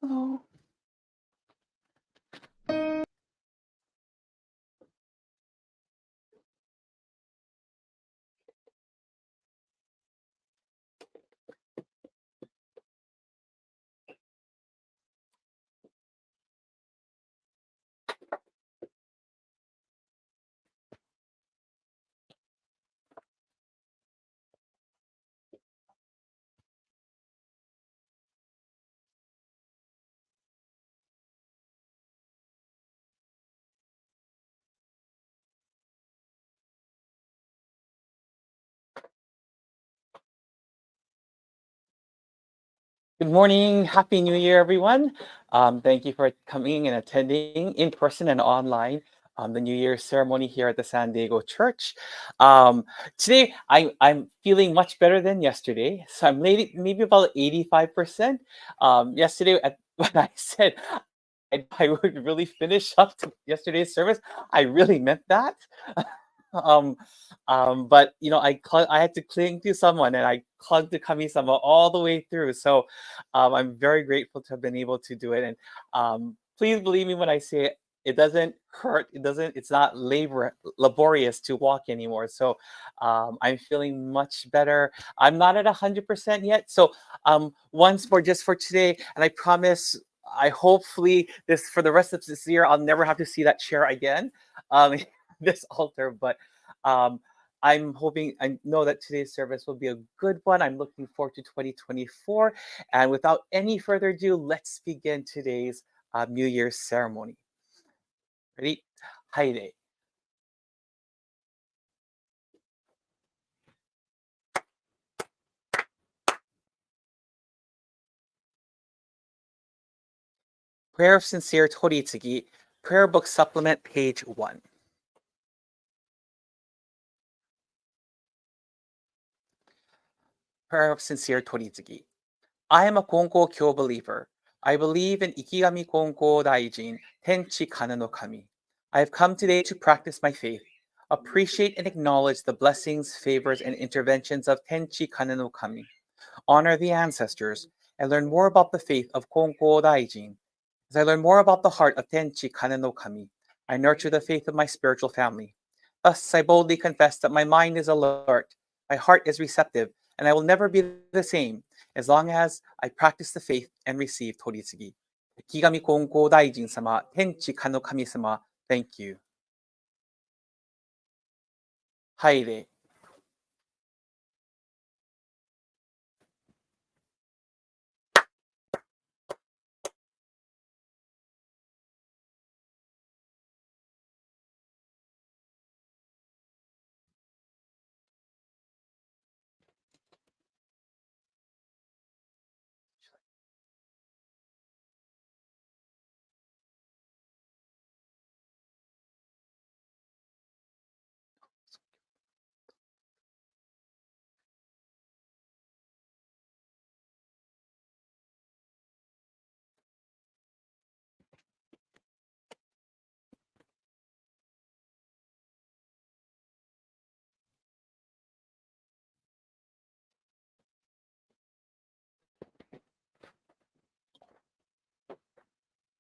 Hello. Good morning. Happy New Year, everyone. Thank you for coming and attending in person and online the New Year's ceremony here at the San Diego Church. Today, I'm feeling much better than yesterday. So I'm maybe about 85%. Yesterday, when I said I would really finish up yesterday's service, I really meant that. um, but I had to cling to someone, and I clung to Kami-sama all the way through. So I'm very grateful to have been able to do it. And please believe me when I say it doesn't hurt. It's not laborious to walk anymore. So I'm feeling much better. I'm not at 100% yet. So once more, just for today, and I promise. I hopefully this for the rest of this year, I'll never have to see that chair again, this altar. But um, I'm hoping, I know that today's service will be a good one. I'm looking forward to 2024. And without any further ado, let's begin today's New Year's ceremony. Ready? Haide. Prayer of Sincere Toritsugi, Prayer Book Supplement, page 1. Prayer of Sincere Toritsugi. I am a Gonko Kyo believer. I believe in Ikigami Konko Daijin, Tenchi Kana no Kami. I have come today to practice my faith, appreciate and acknowledge the blessings, favors, and interventions of Tenchi Kana no Kami, honor the ancestors, and learn more about the faith of Konko Daijin. As I learn more about the heart of Tenchi Kana no Kami, I nurture the faith of my spiritual family. Thus, I boldly confess that my mind is alert, my heart is receptive, and I will never be the same as long as I practice the faith and receive Toritsugi. Kigami Konko Daijin sama, Tenchi Kano Kami sama, thank you. Haire.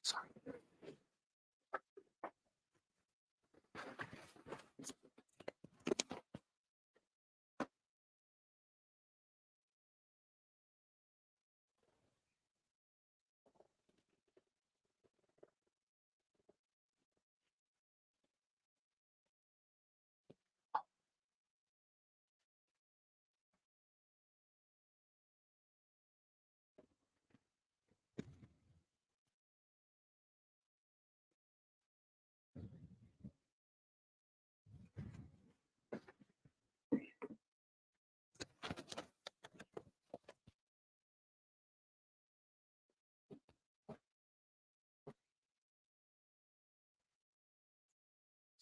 Sorry.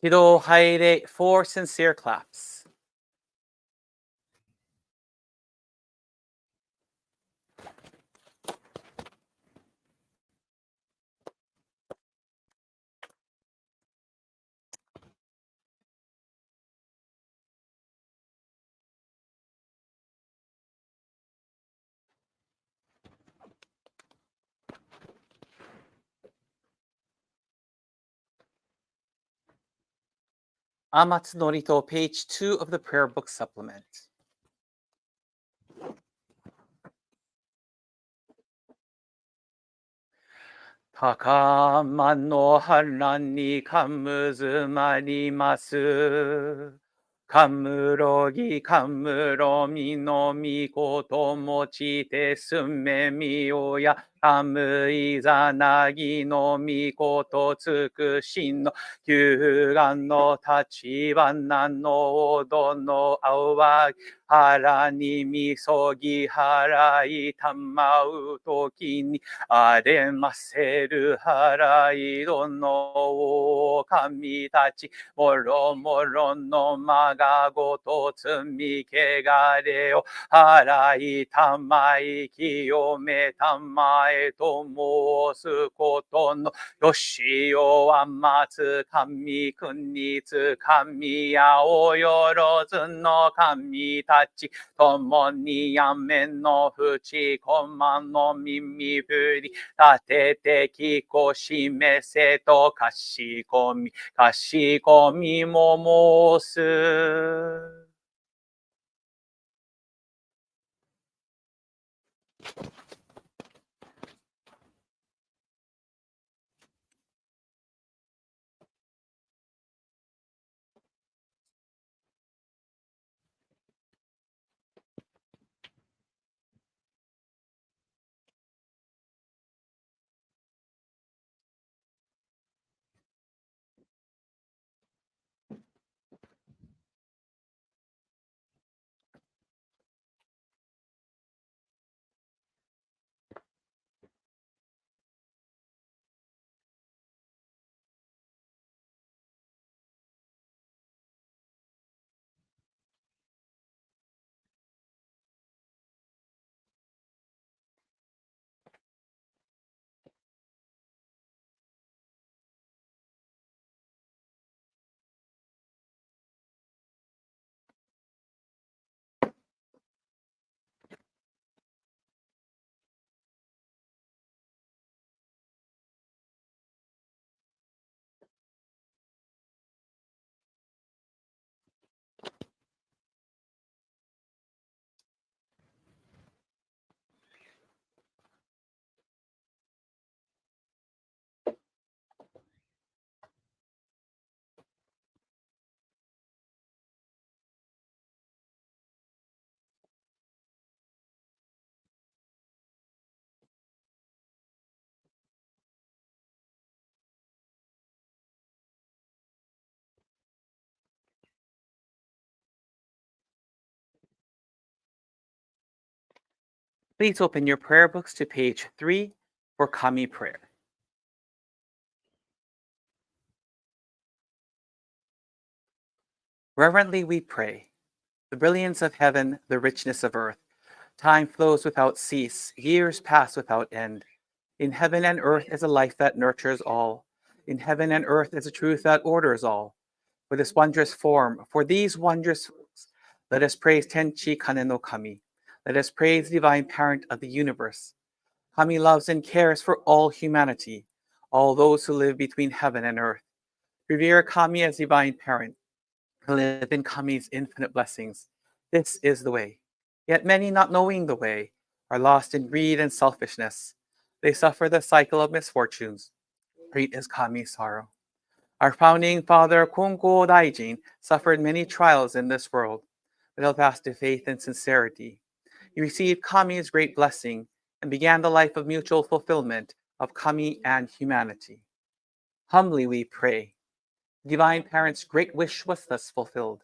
喜怒 haire, 4 sincere claps. Amatsu Norito, page 2 of the prayer book supplement. Takaman no haran ni kamuzumarimmasu. Kamurogi kamuromi no mikoto mochite sume miyo ya. Kamuizanagi no mikoto tsukushin no kyugan no tachibana no odo no awagi. Hara ni misogi harai tamau toki ni あれませる払いどの神たちもろもろのまがごと積み汚れを払いたまい清めたまえと申すことのよしおは松神国津神やおよろずの神たち共にやめの淵駒の耳振り立ててきこしめせとかしこみも申す。Please open your prayer books to page 3 for Kami prayer. Reverently we pray. The brilliance of heaven, the richness of earth. Time flows without cease, years pass without end. In heaven and earth is a life that nurtures all. In heaven and earth is a truth that orders all. For this wondrous form, for these wondrous forms, let us praise Tenchi Kane no Kami. Let us praise the divine parent of the universe. Kami loves and cares for all humanity, all those who live between heaven and earth. Revere Kami as divine parent. Live in Kami's infinite blessings. This is the way. Yet many, not knowing the way, are lost in greed and selfishness. They suffer the cycle of misfortunes. Great is Kami's sorrow. Our founding father, Kunko Daijin, suffered many trials in this world, but held fast to faith and sincerity. He received Kami's great blessing and began the life of mutual fulfillment of Kami and humanity. Humbly we pray. Divine Parent's great wish was thus fulfilled.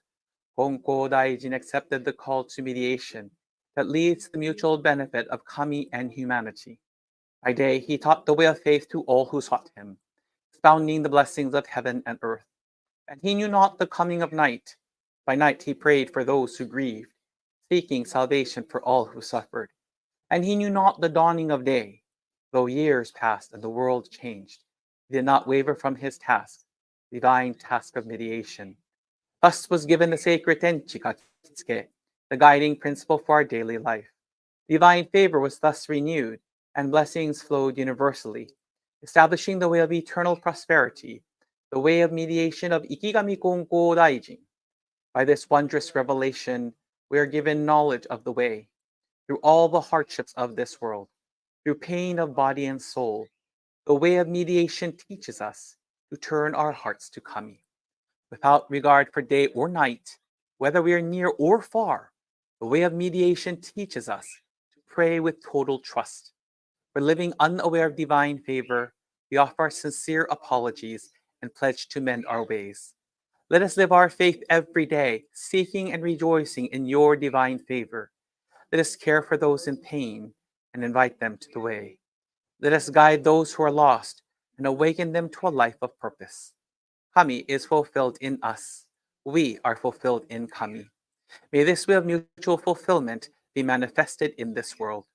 Konko Daijin accepted the call to mediation that leads to the mutual benefit of Kami and humanity. By day, he taught the way of faith to all who sought him, expounding the blessings of heaven and earth. And he knew not the coming of night. By night he prayed for those who grieved, seeking salvation for all who suffered. And he knew not the dawning of day. Though years passed and the world changed, he did not waver from his task, divine task of mediation. Thus was given the sacred Tenchi Kakitsuke, the guiding principle for our daily life. Divine favor was thus renewed, and blessings flowed universally, establishing the way of eternal prosperity, the way of mediation of Ikigami Konko Daijin. By this wondrous revelation, we are given knowledge of the way, through all the hardships of this world, through pain of body and soul. The way of mediation teaches us to turn our hearts to Kami. Without regard for day or night, whether we are near or far, the way of mediation teaches us to pray with total trust. For living unaware of divine favor, we offer our sincere apologies and pledge to mend our ways. Let us live our faith every day, seeking and rejoicing in your divine favor. Let us care for those in pain and invite them to the way. Let us guide those who are lost and awaken them to a life of purpose. Kami is fulfilled in us. We are fulfilled in Kami. May this way of mutual fulfillment be manifested in this world.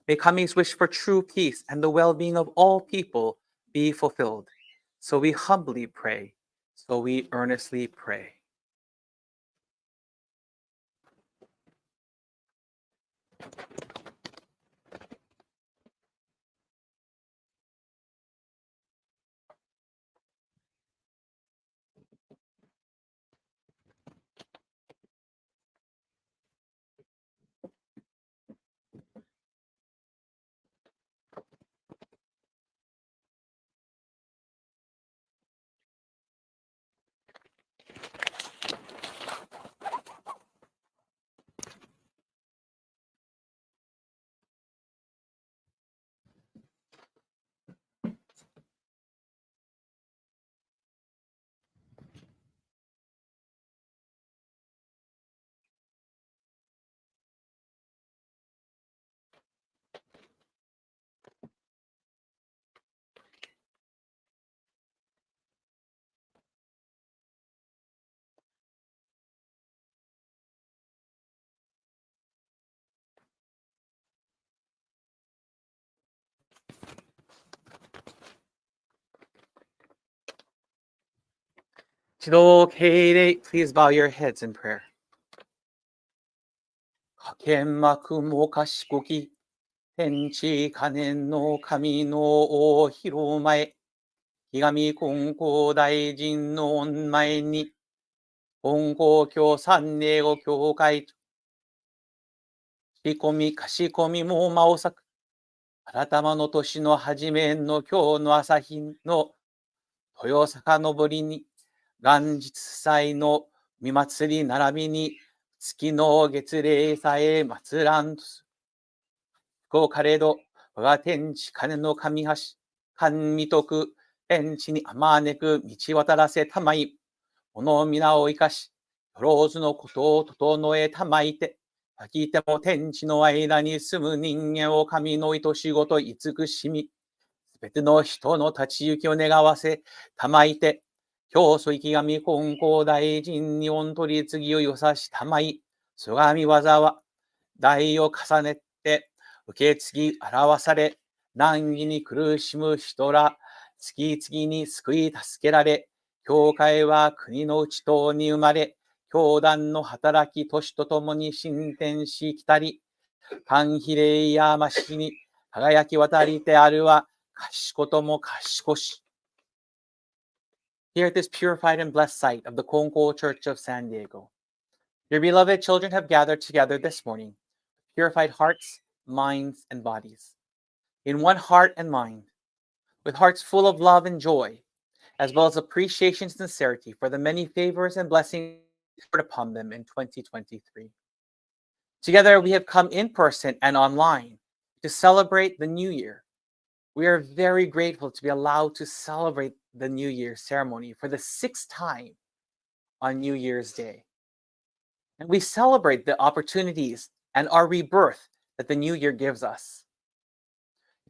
May Kami's wish for true peace and the well-being of all people be fulfilled. So we humbly pray. So we earnestly pray. Please bow your heads in prayer. Kakemaku mo kashikoki, tenchi kanen no kami no o hiromae, higami konko daijin no onmae ni, konko kyosan nego kyokai, shikomi kashikomi mo maosaku, aratama no toshi no hajime no kyou no asahi no toyo sakanobori ni,元日祭の見祭り並びに月の月齢さえ祭らんとす。福岡れど、我が天地金の神橋、神徳、天地にあまねく道渡らせたまい、この皆を生かし、よろずのことを整えたまいて、飽きても天地の間に住む人間を神の愛しごと慈しみ、すべての人の立ち行きを願わせ、たまいて、教祖生き神金光大臣に御取り次ぎをよさしたまい、そがみ技は、代を重ねて、受け継ぎ表され、難儀に苦しむ人ら、次々に救い助けられ、教会は国の内等に生まれ、教団の働き年とともに進展しきたり、反比例やましに輝き渡りてあるは、賢とも賢し。Here at this purified and blessed site of the Congo Church of San Diego, your beloved children have gathered together this morning, purified hearts, minds, and bodies, in one heart and mind, with hearts full of love and joy, as well as appreciation and sincerity for the many favors and blessings poured upon them in 2023. Together, we have come in person and online to celebrate the new year. We are very grateful to be allowed to celebrate the New Year ceremony for the 6th time on New Year's Day. And we celebrate the opportunities and our rebirth that the new year gives us.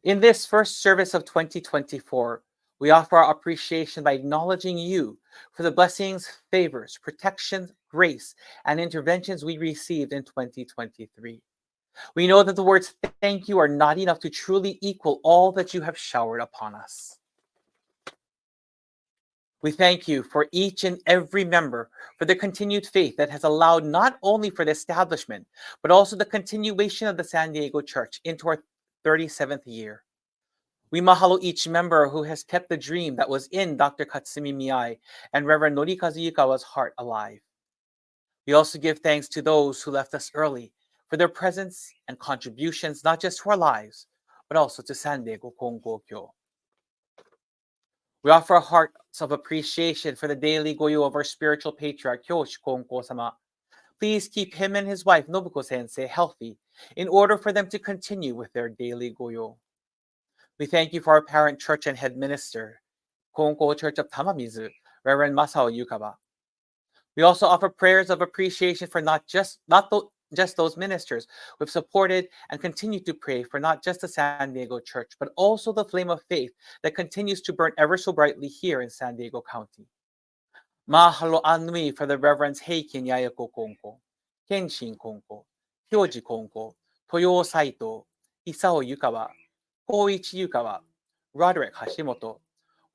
In this first service of 2024, we offer our appreciation by acknowledging you for the blessings, favors, protections, grace, and interventions we received in 2023. We know that the words thank you are not enough to truly equal all that you have showered upon us. We thank you for each and every member for the continued faith that has allowed not only for the establishment, but also the continuation of the San Diego Church into our 37th year. We mahalo each member who has kept the dream that was in Dr. Katsumi Miyai and Reverend Norikazu Yukawa's heart alive. We also give thanks to those who left us early for their presence and contributions, not just to our lives, but also to San Diego Kongokyo. We offer our hearts of appreciation for the daily goyo of our spiritual patriarch, Kyoshi Konko-sama. Please keep him and his wife, Nobuko-sensei, healthy in order for them to continue with their daily goyo. We thank you for our parent church and head minister, Konko Church of Tamamizu, Reverend Masao Yukawa. We also offer prayers of appreciation for not just those ministers who have supported and continue to pray for not just the San Diego Church, but also the flame of faith that continues to burn ever so brightly here in San Diego County. Mahalo anui for the Reverends Heikin Yayako Konko, Kenshin Konko, Hyoji Konko, Toyo Saito, Isao Yukawa, Koichi Yukawa, Roderick Hashimoto,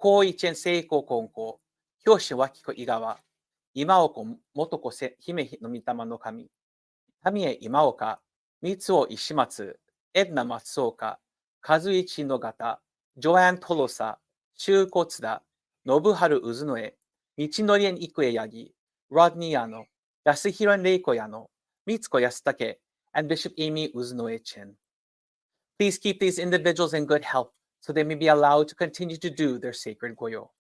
Koichi Seiko Konko, Hyoshi Wakiko Igawa, Imaoko Motoko Hime no Mitama no Kami, Tamie Imaoka, Mitsuo Ishimatsu, Edna Matsuoka, Kazuichi Nogata, Joanne Tolosa, Shu Kotsuda, Nobuharu Uzunoe, Michinorien Ikueyagi, Rodney Yano, Yasuhiro Reiko Yano, Mitsuko Yasutake, and Bishop Amy Uzunoe Chen. Please keep these individuals in good health so they may be allowed to continue to do their sacred goyo.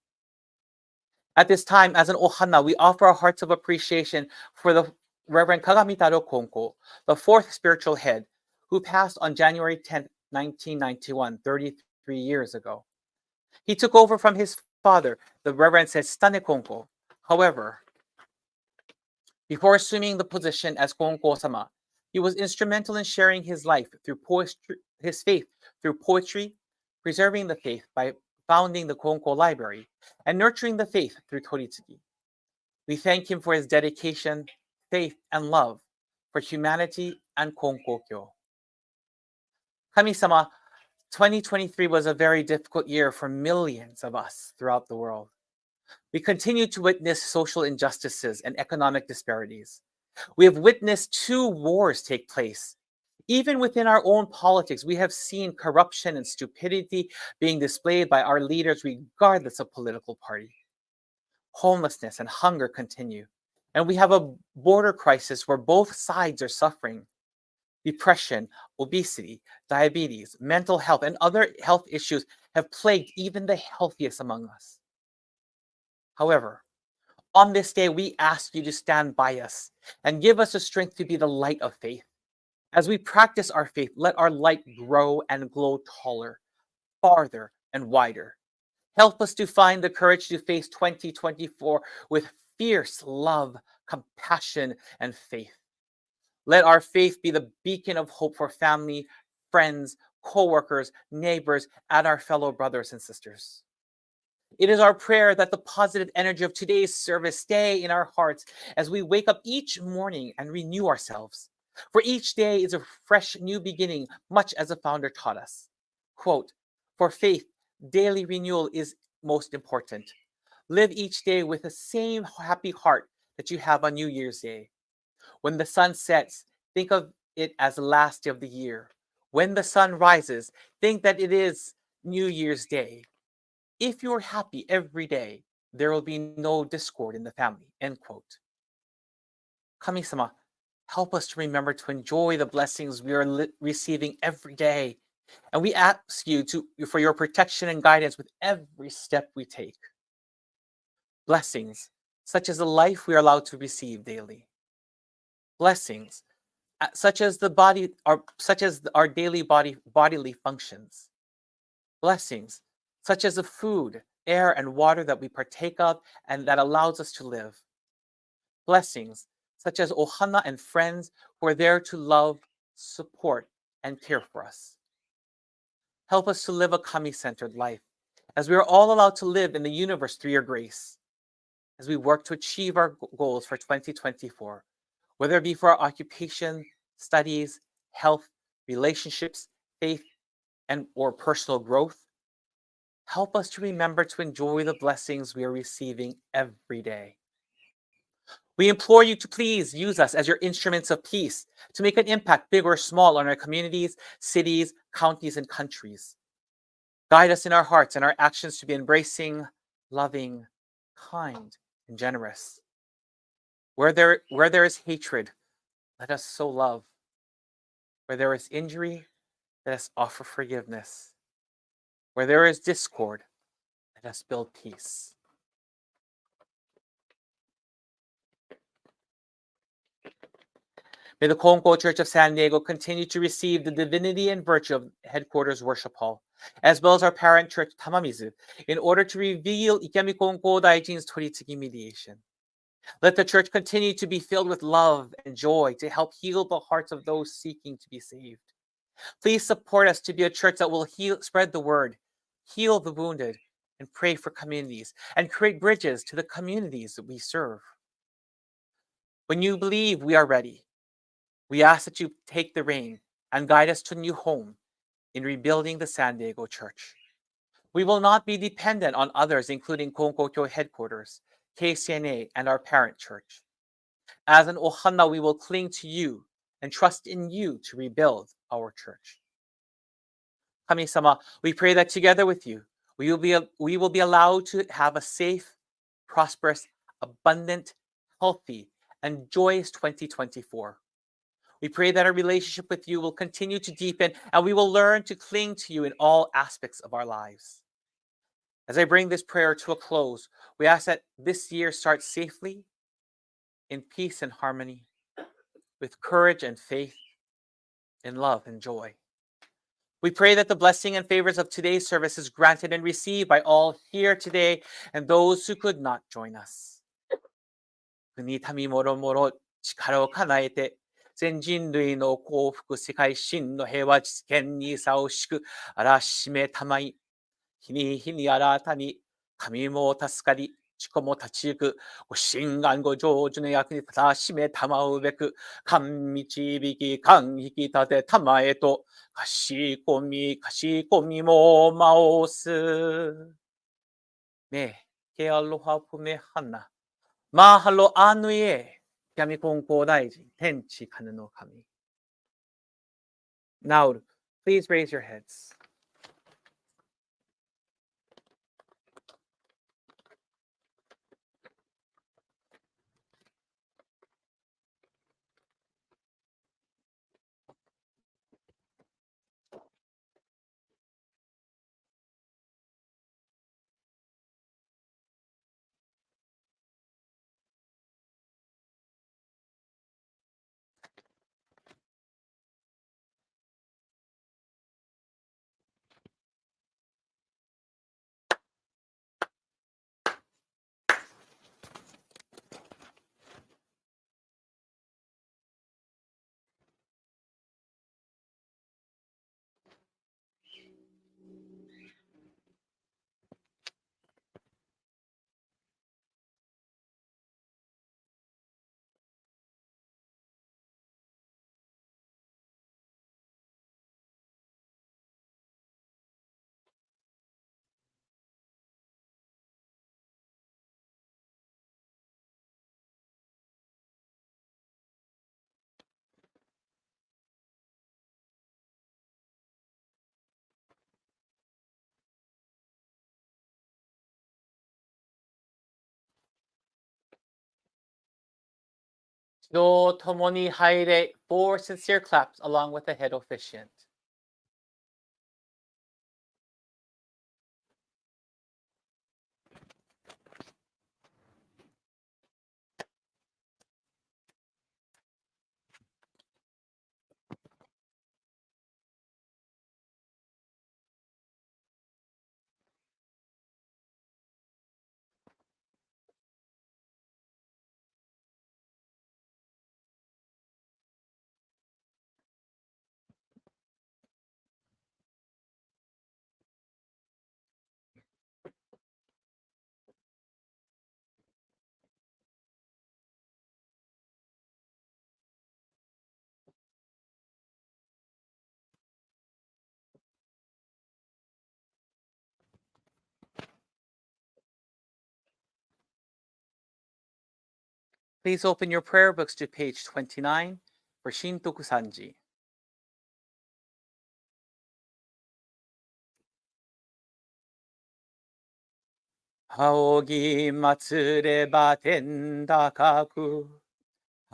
At this time, as an ohana, we offer our hearts of appreciation for the Reverend Kagamitaro Konko, the 4th spiritual head, who passed on January 10, 1991, 33 years ago. He took over from his father, the Reverend Sestane Konko. However, before assuming the position as Konko-sama, he was instrumental in sharing his life through poetry, his faith through poetry, preserving the faith by founding the Konko Library, and nurturing the faith through Toritsugi. We thank him for his dedication, faith, and love for humanity and Konkokyo. Kami-sama, 2023 was a very difficult year for millions of us throughout the world. We continue to witness social injustices and economic disparities. We have witnessed 2 wars take place. Even within our own politics, we have seen corruption and stupidity being displayed by our leaders regardless of political party. Homelessness and hunger continue, and we have a border crisis where both sides are suffering. Depression, obesity, diabetes, mental health, and other health issues have plagued even the healthiest among us. However, on this day, we ask you to stand by us and give us the strength to be the light of faith. As we practice our faith, let our light grow and glow taller, farther, and wider. Help us to find the courage to face 2024 with fierce love, compassion, and faith. Let our faith be the beacon of hope for family, friends, co-workers, neighbors, and our fellow brothers and sisters. It is our prayer that the positive energy of today's service stay in our hearts as we wake up each morning and renew ourselves. For each day is a fresh new beginning, much as the founder taught us. Quote, for faith, daily renewal is most important. Live each day with the same happy heart that you have on New Year's Day. When the sun sets, think of it as the last day of the year. When the sun rises, think that it is New Year's Day. If you're happy every day, there will be no discord in the family. End quote. Kami-sama, help us to remember to enjoy the blessings we are receiving every day. And we ask you for your protection and guidance with every step we take. Blessings, such as the life we are allowed to receive daily. Blessings, such as our daily bodily functions. Blessings, such as the food, air, and water that we partake of and that allows us to live. Blessings, such as ohana and friends who are there to love, support, and care for us. Help us to live a kami-centered life, as we are all allowed to live in the universe through your grace, as we work to achieve our goals for 2024, whether it be for our occupation, studies, health, relationships, faith, and or personal growth. Help us to remember to enjoy the blessings we are receiving every day. We implore you to please use us as your instruments of peace to make an impact, big or small, on our communities, cities, counties, and countries. Guide us in our hearts and our actions to be embracing, loving, kind, and generous. Where there is hatred, let us sow love. Where there is injury, let us offer forgiveness. Where there is discord, let us build peace. May the Congo Church of San Diego continue to receive the divinity and virtue of Headquarters Worship Hall, as well as our parent church, Tamamizu, in order to reveal Ikemi Konko Daijin's Toritsugi mediation. Let the church continue to be filled with love and joy to help heal the hearts of those seeking to be saved. Please support us to be a church that will spread the word, heal the wounded, and pray for communities, and create bridges to the communities that we serve. When you believe we are ready, we ask that you take the reign and guide us to a new home in rebuilding the San Diego Church. We will not be dependent on others, including Konkokyo Headquarters, KCNA, and our parent church. As an ohana, we will cling to you and trust in you to rebuild our church. Kami-sama, we pray that together with you, we will be allowed to have a safe, prosperous, abundant, healthy, and joyous 2024. We pray that our relationship with you will continue to deepen and we will learn to cling to you in all aspects of our lives. As I bring this prayer to a close, we ask that this year starts safely, in peace and harmony, with courage and faith, in love and joy. We pray that the blessing and favors of today's service is granted and received by all here today and those who could not join us. 国民もろもろ力を叶えて、全人類の幸福、世界真の平和実現にさおしく、あらしめたまい、日に日に新たに、神も助かり、自己も立ち行く、ご神願ご成就の役に立たしめたまうべく、神導き、神引き立てたまえと、かしこみもます。ねえ、けあろはぷめはな。Mahalo anuye, kami kongko daiji, tenchi kanu no kami. Now, please raise your heads. 기도共に 하이레 4 sincere claps along with the head officiant. Please open your prayer books to page 29 for Shintoku Sanji. 하오기 마츠레바 텐다카쿠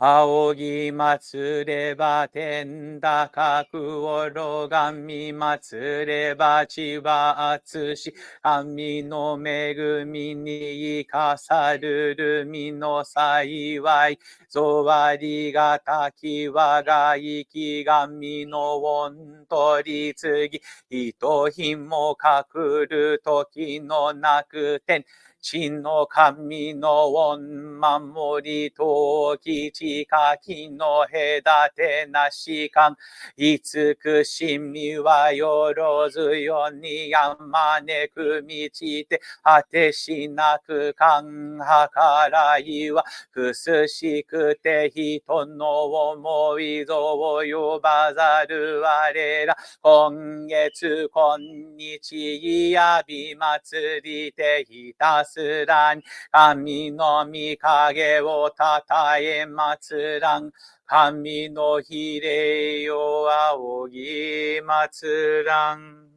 仰ぎ祭れば天高く拝み祭れば地は厚し神の恵みに生かさるるみの幸いぞありがたき我が生き神の恩取り次人品も隠る時のなく天地の神の恩守りときちかきの隔てなしかん慈しみはよろずよにあまねく道て果てしなく感計らいはくすしくて人の思いぞを呼ばざる我ら今月今日やび祭りてひたすらに神の御影をたたえ祭らん神の比例を仰ぎ祭らん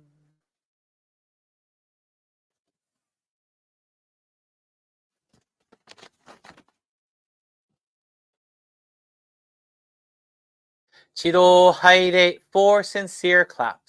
祈祷拝礼 4 sincere claps.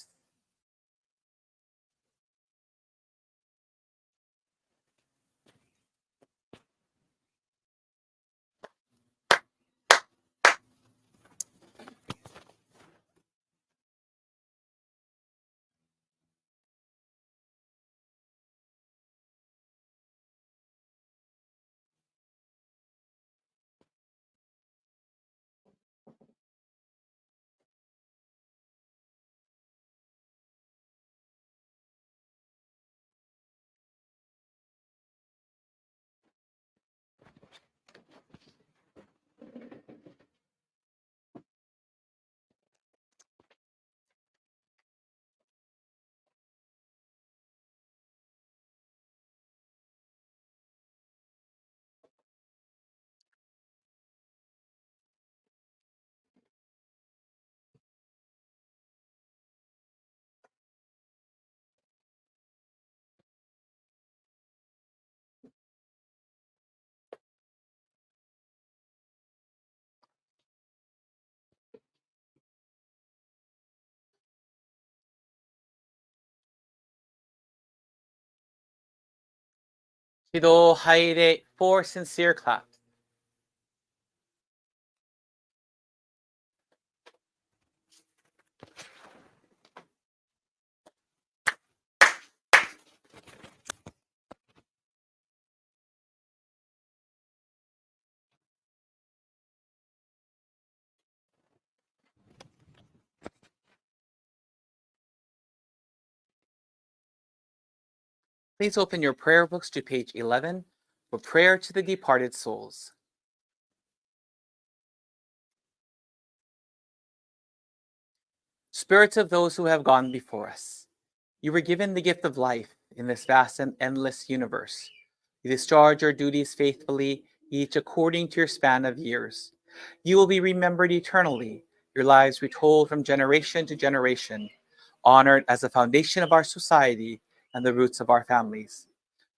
기도 하이레 4 sincere claps. Please open your prayer books to page 11 for prayer to the departed souls. Spirits of those who have gone before us, you were given the gift of life in this vast and endless universe. You discharge your duties faithfully, each according to your span of years. You will be remembered eternally, your lives retold from generation to generation, honored as the foundation of our society and the roots of our families.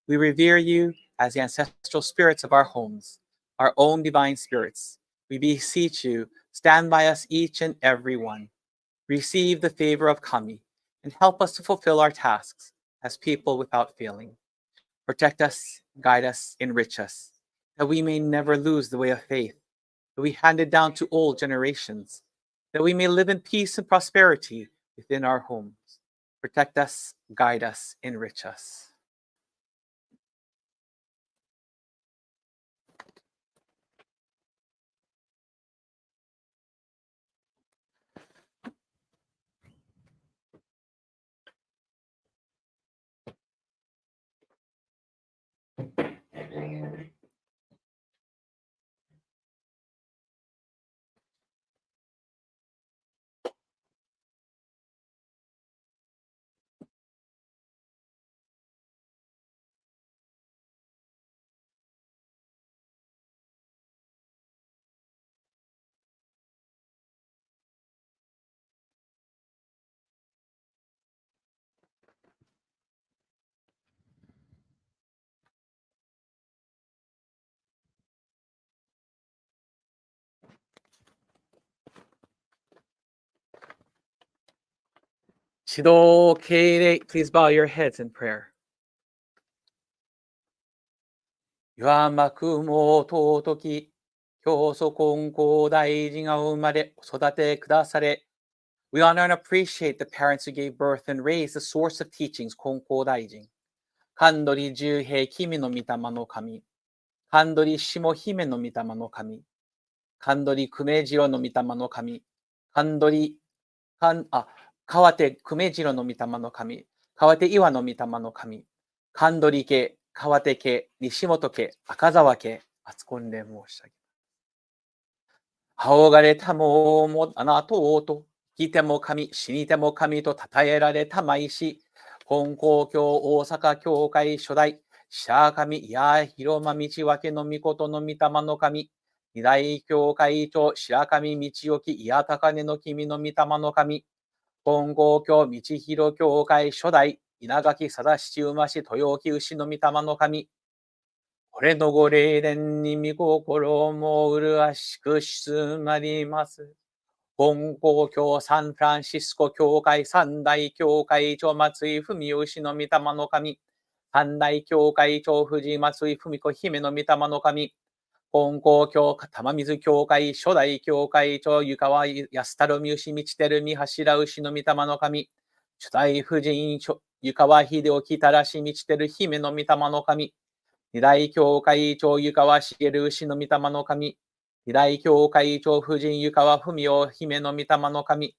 We revere you as the ancestral spirits of our homes, our own divine spirits. We beseech you, stand by us each and every one. Receive the favor of Kami and help us to fulfill our tasks as people without failing. Protect us, guide us, enrich us, that we may never lose the way of faith, that we hand it down to old generations, that we may live in peace and prosperity within our homes. Protect us, guide us, enrich us. Shido Keirei, please bow your heads in prayer. 岩幕も尊き、教祖金光大臣が生まれ、育てくだされ。We honor and appreciate the parents who gave birth and raised the source of teachings, 金光大臣。神取十平、君の御霊の神。神取下姫の御霊の神。神取久米次郎の御霊の神。神取、川手久米次郎の御霊の神。川手岩の御霊の神。神取家、川手家、西本家、赤沢家、厚婚礼申し上げ。仰がれたももあなたをと、生きても神、死にても神と称えられたまいし、金光教大阪教会初代、白神、や広間道分けの御事の御霊の神、二大教会長、白神道置き、いや高根の君の御霊の神、金光教道広教会初代、稲垣貞七馬市豊置牛の御霊の神、これのご霊殿に御心も麗しく静まります。金光教サンフランシスコ教会三大教会長松井文吉の御霊の神、三大教会長藤松井文子姫の御霊の神、金光教玉水教会初代教会長湯川安太郎三牛道照三柱牛の御霊の神、初代夫人湯川秀興たらし道照姫の御霊の神、二大教会長湯川茂牛の御霊の神、二大教会長夫人湯川文雄姫の御霊の神、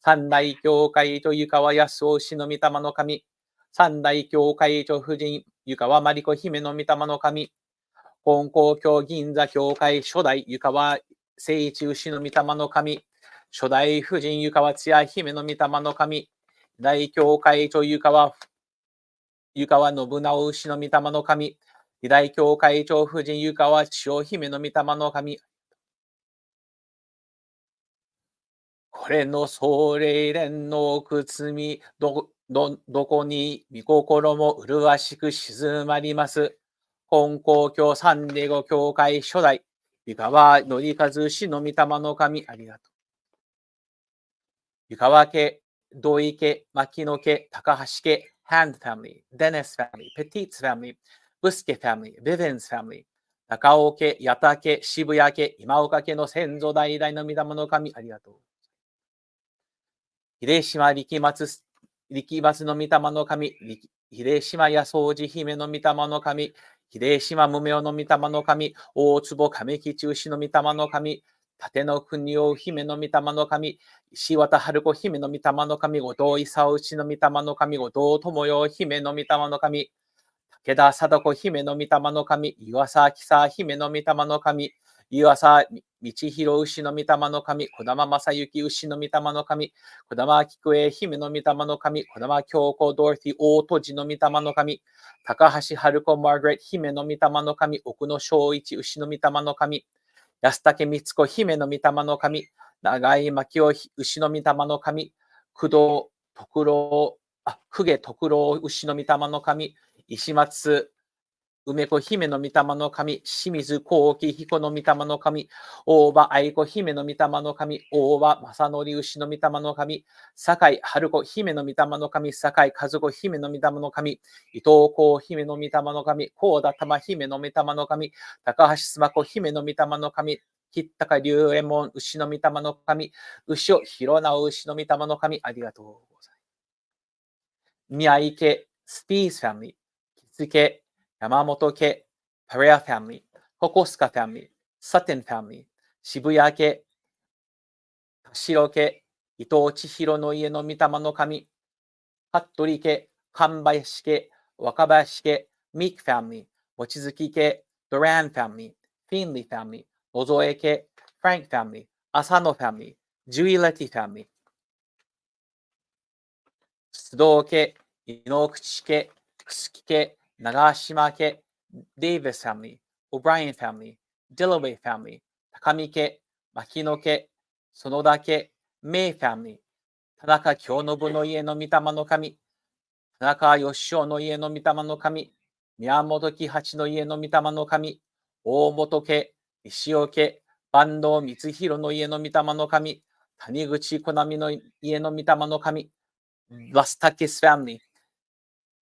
三大教会長湯川康夫氏の御霊の神、三大教会長夫人湯川真理子姫の御霊の神、金光教銀座教会初代湯川誠一牛の御霊の神、初代夫人湯川津屋姫の御霊の神、大教会長湯川信直牛の御霊の神、二大教会長夫人湯川千代姫の御霊の神、これの総霊連の奥罪どこに御心も麗しく静まります。金光教三霊語教会初代、湯川則和氏の御霊の神、ありがとう。湯川家、土井家、牧野家、高橋家、Hand family, Dennis family, Petit's family, Buske family, Bivens family、高尾家、八田家、渋谷家、今岡家の先祖代々の御霊の神、ありがとう。秀島力松の御霊の神、秀島八宗寺姫の御霊の神、秀島無名の御霊の神、大坪亀吉牛の御霊の神、立野国王姫の御霊の神、石渡春子姫の御霊の神、後藤勲牛の御霊の神、後藤智代姫の御霊の神、武田貞子姫の御霊の神、岩佐喜佐姫の御霊の神、岩佐道弘牛の御霊の神、児玉正幸牛の御霊の神、児玉菊江姫の御霊の神、児玉京子ドロティ大戸寺の御霊の神、高橋春子マーガレット姫の御霊の神、奥野正一牛の御霊の神、安武光子姫の御霊の神、長井牧雄牛の御霊の神、公家徳郎牛の御霊の神、石松梅子姫の御霊の神、清水幸喜彦の御霊の神、大場愛子姫の御霊の神、大場正則牛の御霊の神、酒井春子姫の御霊の神、酒井和子姫の御霊の神、伊藤幸姫の御霊の神、高田玉姫の御霊の神、高橋須磨子姫の御霊の神、吉高龍右衛門牛の御霊の神、牛尾広直牛の御霊の神、ありがとうございます。宮井家、スピースファミリー、木付山本家、パレアファミリー、ココスカファミリー、サテンファミリー、渋谷家、田代家、伊藤千尋の家の御霊の神、服部家、神林家、若林家、ミークファミリー、望月家、ドランファミリー、フィンリーファミリー、野添家、フランクファミリー、浅野ファミリー、ジュイレティファミリー、須藤家、井ノ口家、楠木家、長島家、デイビスファミリー、オブライアンファミリー、ディラウェイファミリー、高見家、牧野家、園田家、メイファミリー、田中京信の家の御霊の神、田中義雄の家の御霊の神、宮本喜八の家の御霊の神、大本家、石尾家、坂東光弘の家の御霊の神、谷口小波の家の御霊の神、ラスタキスファミリー、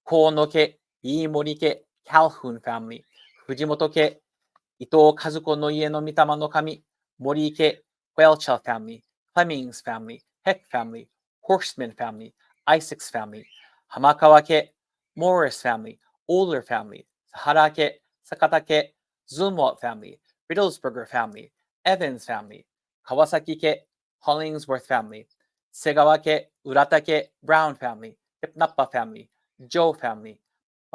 河野家、飯森家、キャルフンファミリー、藤本家、伊藤和子の家の御霊の神、森家、ウェルチャーファミリー、フレミングスファミリー、ヘックファミリー、ホースマンファミリー、アイセックスファミリー、浜川家、モーリスファミリー、オーダーファミリー、サハラ家、坂田家、ズームワットファミリー、リドルズバーガーファミリー、エヴァンズファミリー、川崎家、ホリングズワーファミリー、瀬川家、浦田家、ブラウンファミリー、ヒップナッパファミリー、ジョーファミリー、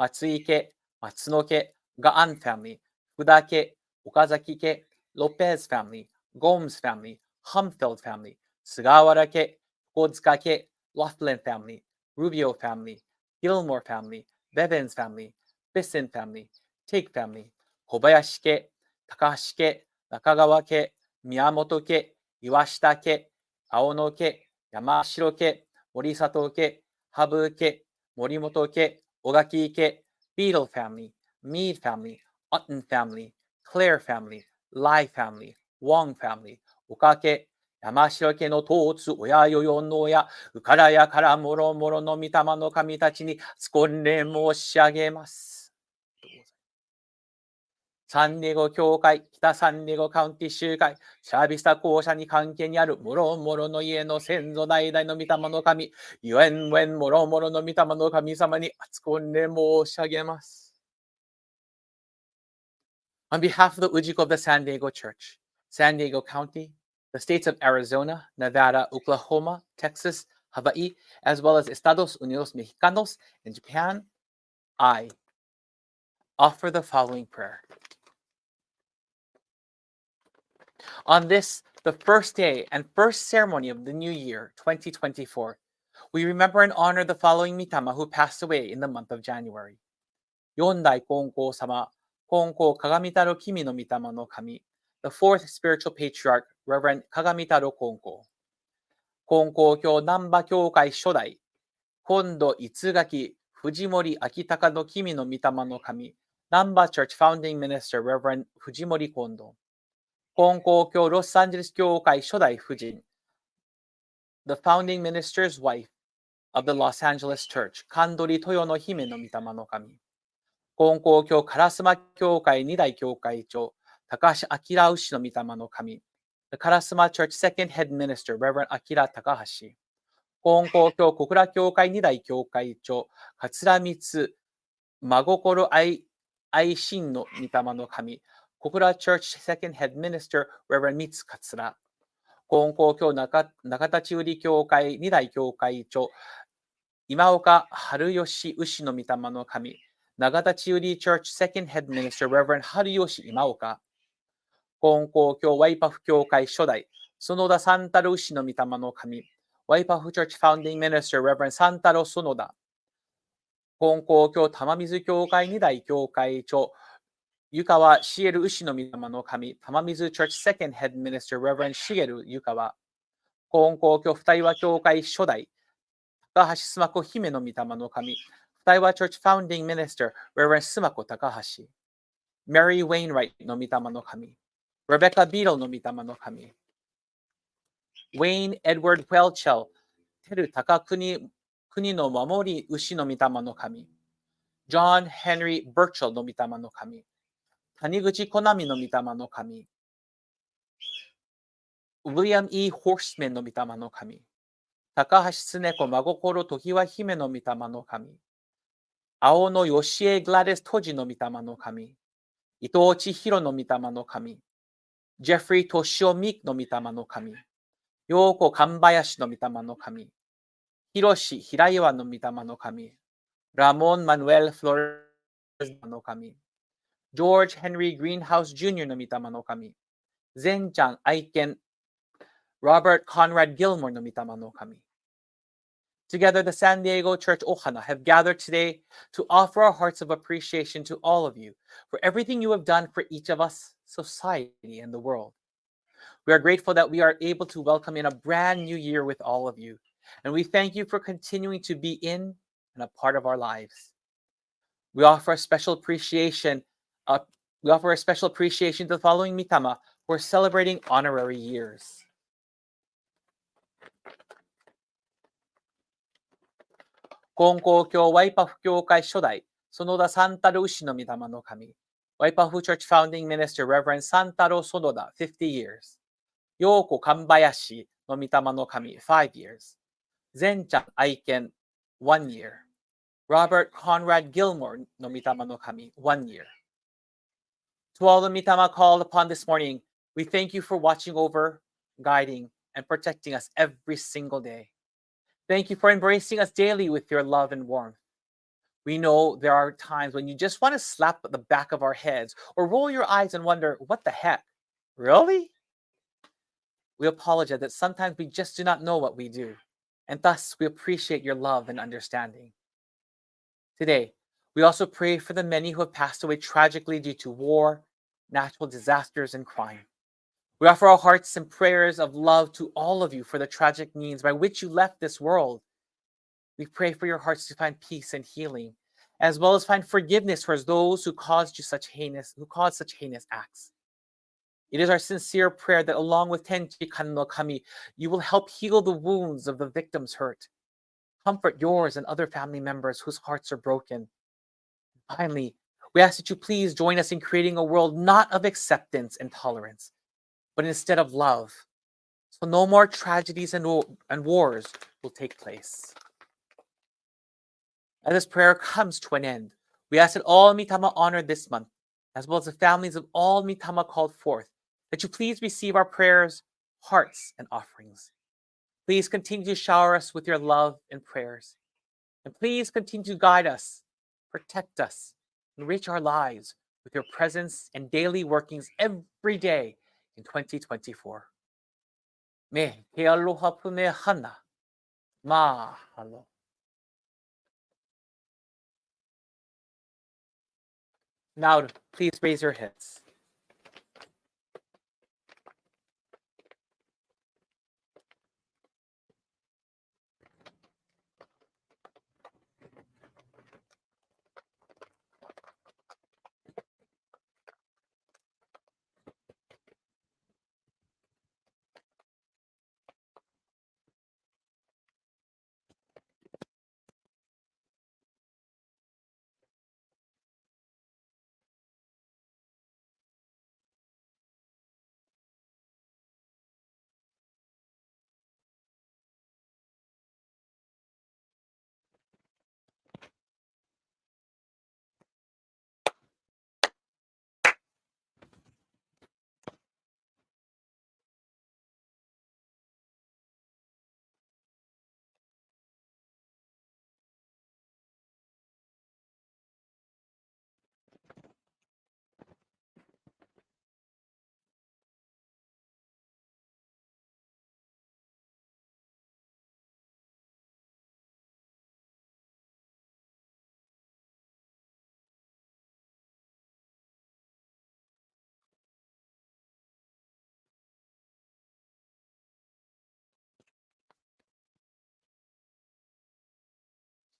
松井家、松野家、ガアンファミリー、福田家、岡崎家、ロペスファミリー、ゴームズファミリー、ハムフィルドファミリー、菅原家、小塚家、ロフリンファミリー、ルビオファミリー、ギルモアファミリー、ベベンズファミリー、ビッセンファミリー、テイクファミリー、小林家、高橋家、中川家、宮本家、岩下家、青野家、山城家、森里家、羽生家、森本家、小垣家、ビートルファミリー、ミードファミリー、オットンファミリー、クレアファミリー、ライファミリー、ウォンファミリー、岡家、山城家の統治親よよの親、うからやからもろもろの御霊の神たちに尽礼申し上げます。サンディエゴ教会、北サンディエゴカウンティ集会、シャービスタ校舎に関係にあるもろもろの家の先祖代々の御霊の神、ゆえんえんもろもろの御霊の神様に尽礼申し上げます。On behalf of the Ujiko of the San Diego Church, San Diego County, the states of Arizona, Nevada, Oklahoma, Texas, Hawaii, as well as Estados Unidos Mexicanos and Japan, I offer the following prayer. On this, the first day and first ceremony of the new year, 2024, we remember and honor the following Mitama who passed away in the month of January. Yondai Konko Sama, Konko Kagamitaro Kimi no Mitama no Kami, the fourth spiritual patriarch, Reverend Kagamitaro Konko. Konko Kyo Namba Kyokai Shodai, Kondo Itsugaki Fujimori Akitaka no Kimi no Mitama no Kami, Namba Church founding minister, Reverend Fujimori Kondo. 金光教ロサンゼルス教会初代夫人 The founding minister's wife of the Los Angeles Church 神取豊の姫の御霊の神金光教烏丸教会二代教会長高橋明牛の御霊の神 The Karasuma Church second head minister Reverend Akira 高橋金光教小倉教会二代教会長桂光真心愛心の御霊の神小倉 Church Second Head Minister Reverend 三つ桂金光教中立売教会二代教会長今岡春吉牛の御霊の神永立売 Church Second Head Minister Reverend 春吉今岡金光教ワイパフ教会初代園田三太郎牛の御霊の神ワイパフ Church Founding Minister Reverend 三太郎園田金光教玉水教会二代教会長湯川茂牛の御霊の神、玉水 Church Second Head Minister Reverend 茂湯川、金光教二岩教会初代、高橋須磨子姫の御霊の神、二岩 Church Founding Minister Reverend 須磨子高橋、Mary Wainwright の御霊の神、Rebecca Beadle の御霊の神、Wayne Edward Welchel、テル高国国の守り牛の御霊の神、John Henry Burchell の御霊の神、谷口好みの御霊の神、William E. Horseman の御霊の神、高橋常子真心常盤姫の御霊の神、青野義恵グラデストジの御霊の神、伊藤千尋の御霊の神、ジェフリー敏夫ミクの御霊の神、陽子神林の御霊の神、広志平岩の御霊の神、ラモン・マヌエル・フロレスの神、ジョージ・ヘンリー・グリーンハウス・ジュニアの御霊の神、ゼンちゃん愛犬、Robert Conrad Gilmore の御霊の神。Together, the San Diego Church Ohana have gathered today to offer our hearts of appreciation to all of you for everything you have done for each of us, society, and the world. We are grateful that we are able to welcome in a brand new year with all of you, and we thank you for continuing to be in and a part of our lives. We offer a special appreciation. We offer a special appreciation to the following mitama who are celebrating honorary years. 金光教ワイパフ教会初代、園田三太郎氏の御霊の神。ワイパフ Church Founding Minister Reverend 三太郎園田50 years。陽子神林の御霊の神5 years。善ちゃん愛犬1 year。Robert Conrad Gilmore の御霊の神1 year。To all the mitama called upon this morning, we thank you for watching over, guiding, and protecting us every single day. Thank you for embracing us daily with your love and warmth. We know there are times when you just want to slap the back of our heads or roll your eyes and wonder, what the heck? Really? We apologize that sometimes we just do not know what we do, and thus we appreciate your love and understanding. Today, we also pray for the many who have passed away tragically due to war, natural disasters, and crime. We offer our hearts and prayers of love to all of you for the tragic means by which you left this world. We pray for your hearts to find peace and healing, as well as find forgiveness for those who caused such heinous acts. It is our sincere prayer that along with Tenchi Kan no Kami, you will help heal the wounds of the victims hurt. Comfort yours and other family members whose hearts are broken. Finally, we ask that you please join us in creating a world not of acceptance and tolerance, but instead of love, so no more tragedies and wars will take place. As this prayer comes to an end, we ask that all mitama honored this month, as well as the families of all mitama called forth, that you please receive our prayers, hearts, and offerings. Please continue to shower us with your love and prayers. And please continue to guide us, protect us, enrich our lives with your presence and daily workings every day in 2024. Me te aloha pume hana. Mahalo. Now, please raise your heads.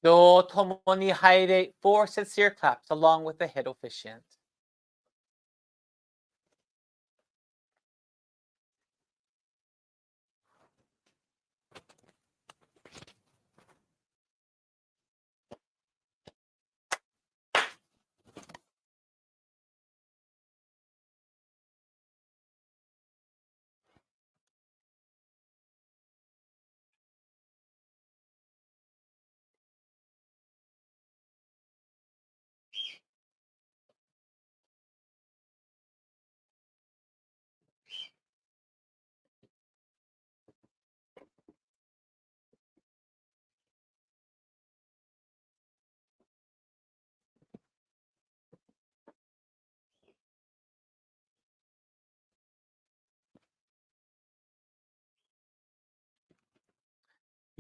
Do tomoni haire 4 sincere claps along with the head officiant.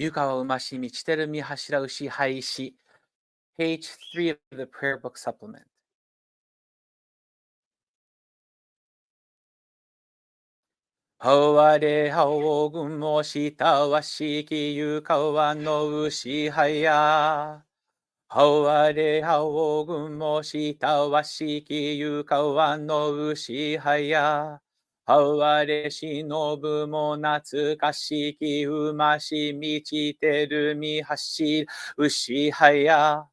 床はうまし満ちてるみ柱牛廃し Page 3 of the prayer book supplement. 哀れ青雲下はしき床はの牛はや。哀れ青雲下はしき床はの牛はや。哀れしのぶも懐かしきうまし満ちてるみはし牛はや。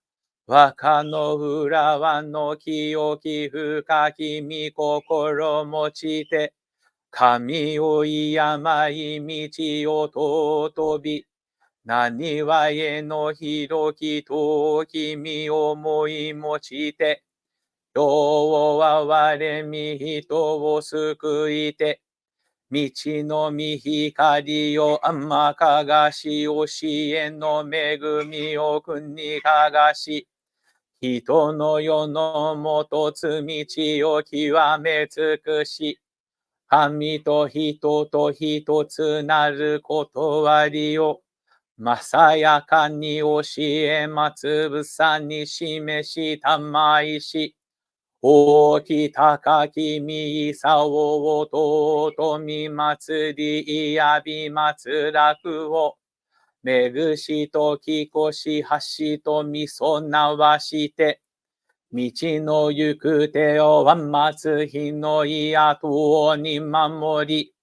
若の浦和の清き深きみ心持ちて、神をいやまい道を尊び、何はへの広きと君思い持ちて、世を哀れみ人を救いて、道のみ光を天かがし、教えの恵みを国かがし、人の世のもと罪地を極め尽くし、神と人と一つなることわりを、まさやかに教えまつぶさに示したまいし、大き高きみいさおうとうとみ祭りいやび祭らくを、めぐしときこし橋とみそなわして、道の行く手をわまつ日のいやとに守り、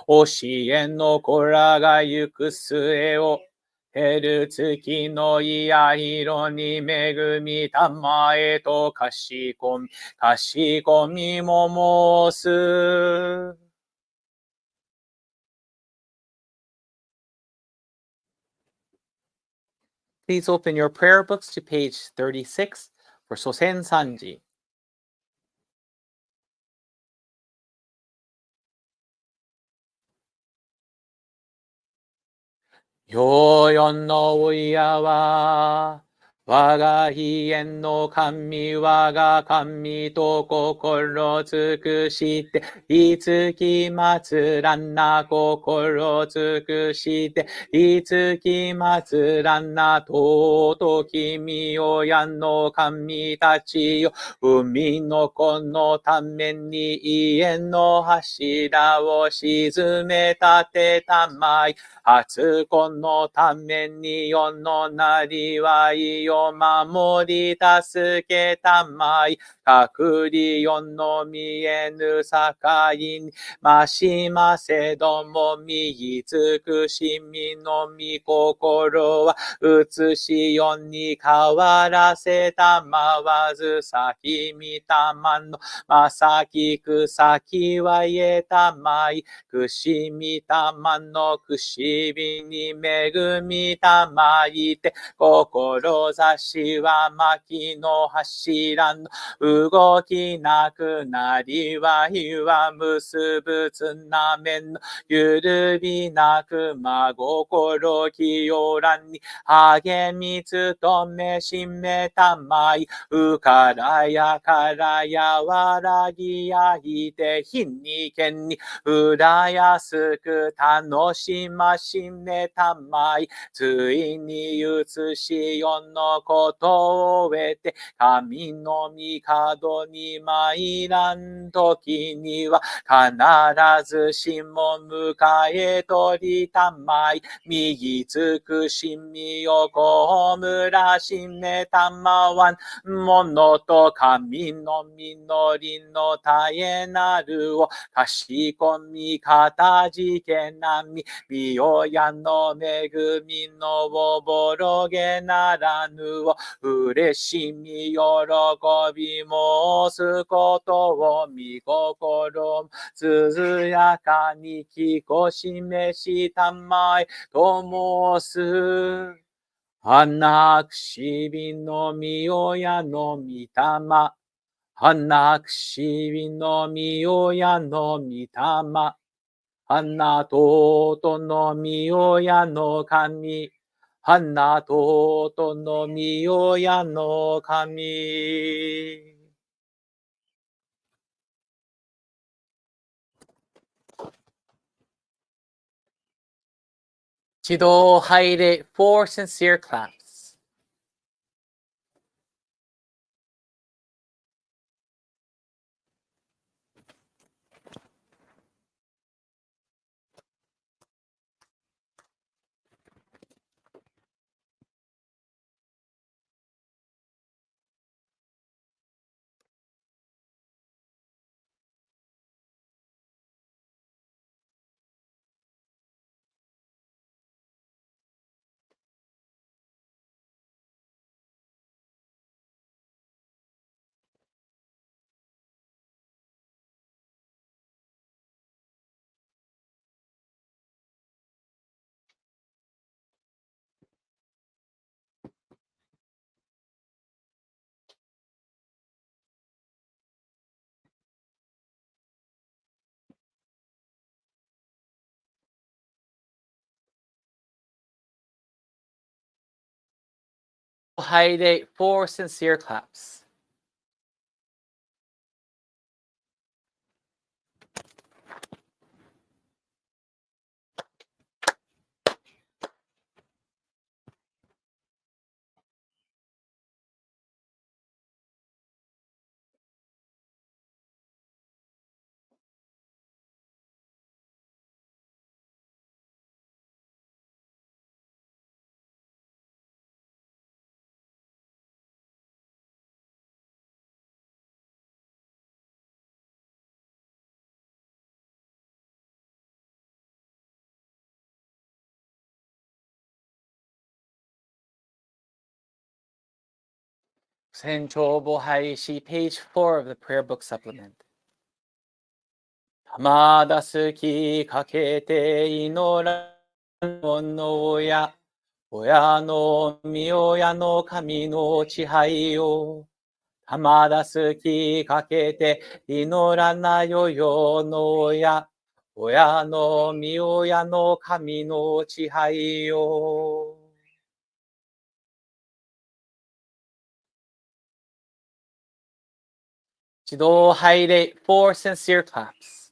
教えの子らが行く末を、照る月のいや色に恵みたまえとかしこみも申す。Please open your prayer books to page 36 for Sosen Sanji. よよんのおいやは、我が悲縁の神、我が神と心尽くして、いつき祭らんな心尽くして、いつき祭らんな尊きみおやの神たちよ、海の子のために家の柱を沈め立てたまい、初子のために世のなりわいを守り助けたまい、隔離世の見えぬ境にましませども見尽くしみのみ心は映しよに変わらせたまわず先みたまのまさきくさきはえたまい、くしみたまのくしびに恵みたまいて、志は薪の柱の動きなくなりわいは結ぶつなめのゆるびなく真心清らに励み努めしめたまい、うからやからやわらぎやいて日にけんに浦安く楽しましめたまい、ついに移し世のことを得て、神の御門に参らんときには、必ずしも迎え取りたまい、右尽くしみをこむらしめたまわん、ものと神の実りの絶えなるを、かしこみかたじけなみ、みおやの恵みのおぼろげならぬを、嬉しみ喜び申すことを見心涼やかにきこしめしたまえと申す。花くしびのみおやのみたま、花くしびのみおやのみたま、花ととのみおやの神、花ととのみおやの神。 지도 하이레 for sincere claps. Haide for sincere claps. Senchobo Haishi, page 4 of the prayer book supplement. 玉だすきかけて祈らぬの親、親の身親の神の支配を。玉だすきかけて祈らなよよの親、親の身親の神の支配を。指導拝礼 for sincere claps.